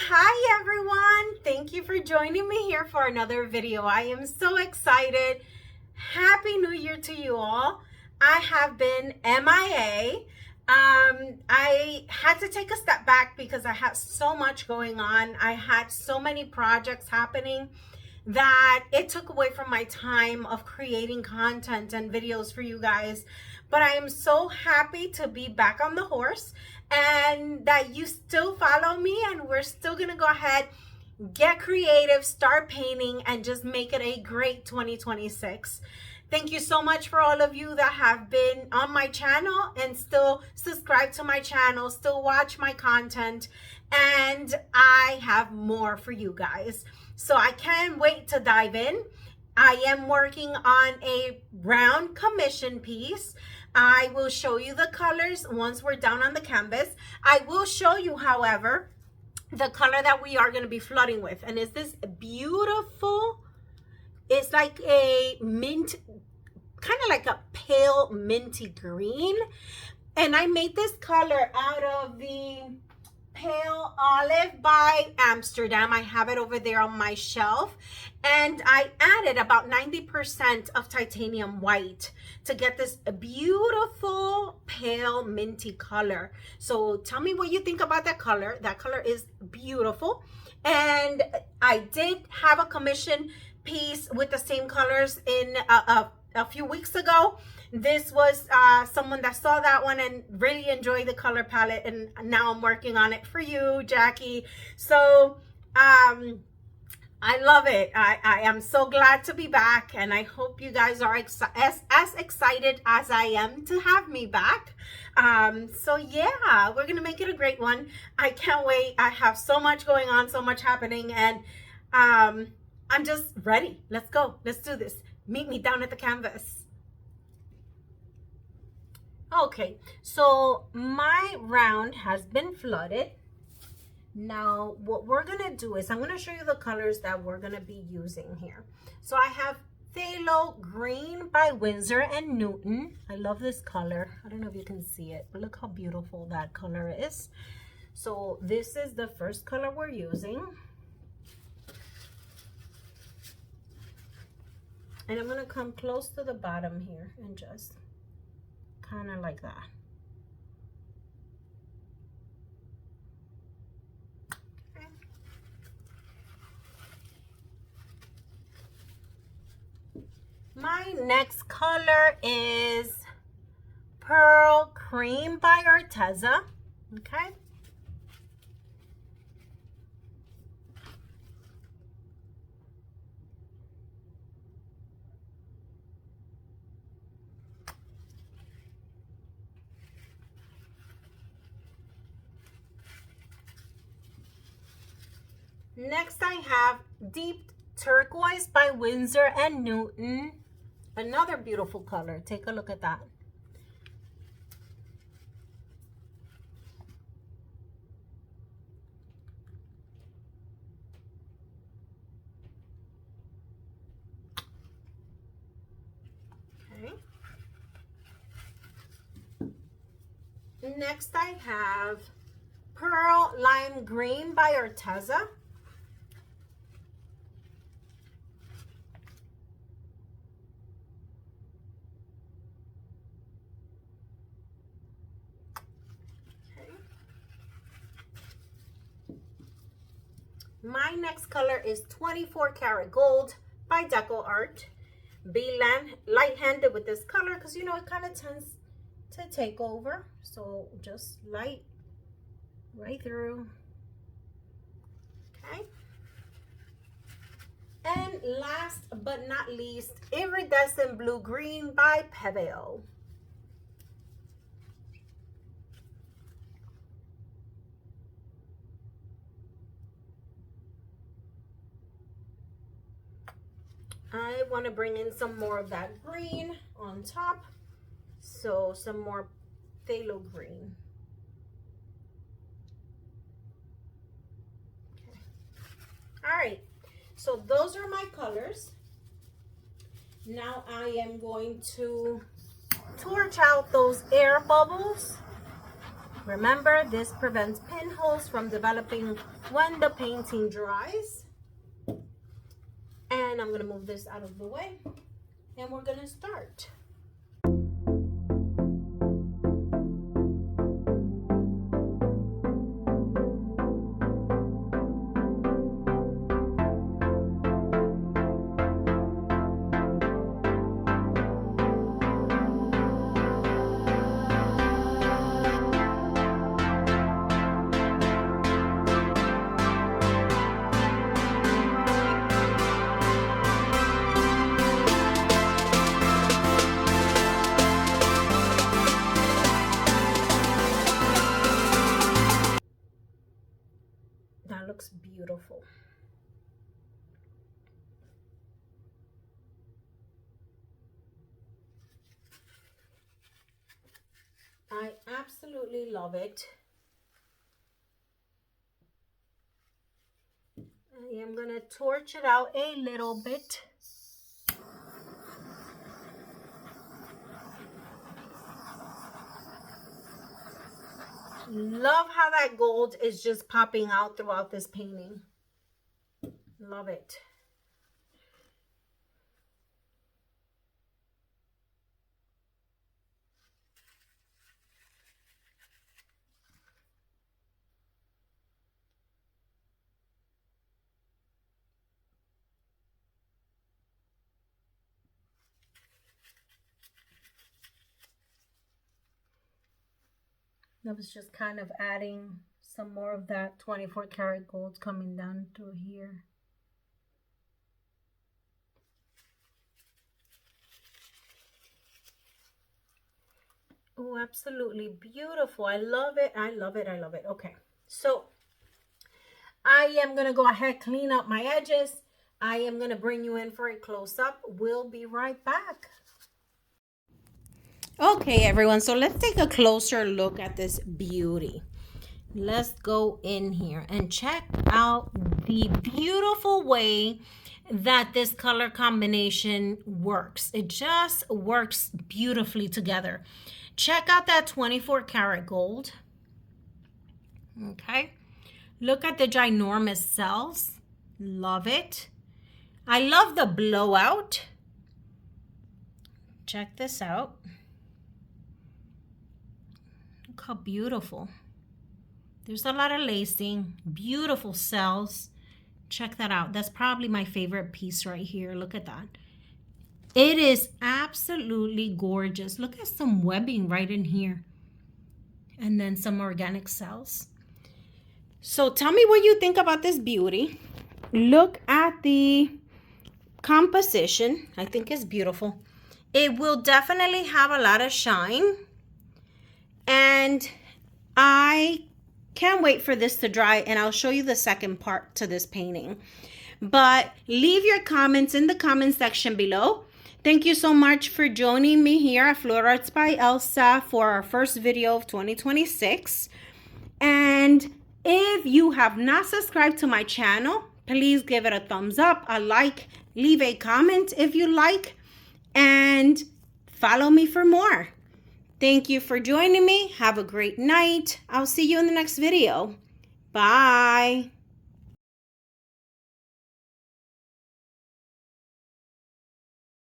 Hi everyone, thank you for joining me here for another video. I am so excited. Happy New Year to you all. I have been MIA. I had to take a step back because I had so much going on. I had so many projects happening that it took away from my time of creating content and videos for you guys. But I am so happy to be back on the horse and that you still follow me, and we're still gonna go ahead, get creative, start painting, and just make it a great 2026. Thank you so much for all of you that have been on my channel and still subscribe to my channel, still watch my content, and I have more for you guys. So I can't wait to dive in. I am working on a round commission piece. I will show you the colors once we're down on the canvas. I will show you, however, the color that we are going to be flooding with. And it's this beautiful, it's like a mint, kind of like a pale minty green. And I made this color out of the Pale Olive by Amsterdam. I have it over there on my shelf, and I added about 90% of titanium white to get this beautiful pale minty color. So tell me what you think about that color. That color is beautiful, and I did have a commission piece with the same colors in a few weeks ago. This was someone that saw that one and really enjoyed the color palette, and now I'm working on it for you, Jackie. So I love it. I am so glad to be back, and I hope you guys are as excited as I am to have me back. So yeah, we're gonna make it a great one. I can't wait. I have so much going on, so much happening, and I'm just ready. Let's go. Let's do this. Meet me down at the canvas. Okay, so my round has been flooded. Now what we're gonna do is I'm gonna show you the colors that we're gonna be using here. So I have Phthalo Green by Winsor and Newton. I love this color. I don't know if you can see it, but look how beautiful that color is. So this is the first color we're using. And I'm gonna come close to the bottom here and just kind of like that. Okay. My next color is Pearl Cream by Arteza. Okay. Next I have Deep Turquoise by Winsor and Newton. Another beautiful color. Take a look at that. Okay. Next I have Pearl Lime Green by Arteza. My next color is 24 Karat Gold by DecoArt. Be light-handed with this color because, you know, it kind of tends to take over. So just light right through. Okay. And last but not least, Iridescent Blue Green by Pebeo. I want to bring in some more of that green on top. So some more phthalo green. Okay. All right. So those are my colors. Now I am going to torch out those air bubbles. Remember, this prevents pinholes from developing when the painting dries. And I'm gonna move this out of the way and we're gonna start. That looks beautiful. I absolutely love it. I am going to torch it out a little bit. Love how that gold is just popping out throughout this painting. Love it. I was just kind of adding some more of that 24 karat gold coming down through here. Oh, absolutely beautiful. I love it. I love it. I love it. Okay, so I am going to go ahead, clean up my edges. I am going to bring you in for a close-up. We'll be right back. Okay, everyone, so let's take a closer look at this beauty. Let's go in here and check out the beautiful way that this color combination works. It just works beautifully together. Check out that 24 karat gold. Okay, look at the ginormous cells. Love it. I love the blowout. Check this out. Look how beautiful. There's a lot of lacing, beautiful cells. Check that out. That's probably my favorite piece right here. Look at that. It is absolutely gorgeous. Look at some webbing right in here. And then some organic cells. So tell me what you think about this beauty. Look at the composition. I think it's beautiful. It will definitely have a lot of shine. And I can't wait for this to dry, and I'll show you the second part to this painting. But leave your comments in the comment section below. Thank you so much for joining me here at Floor Arts by Elsa for our first video of 2026. And if you have not subscribed to my channel, please give it a thumbs up, a like, leave a comment if you like, and follow me for more. Thank you for joining me. Have a great night. I'll see you in the next video. Bye.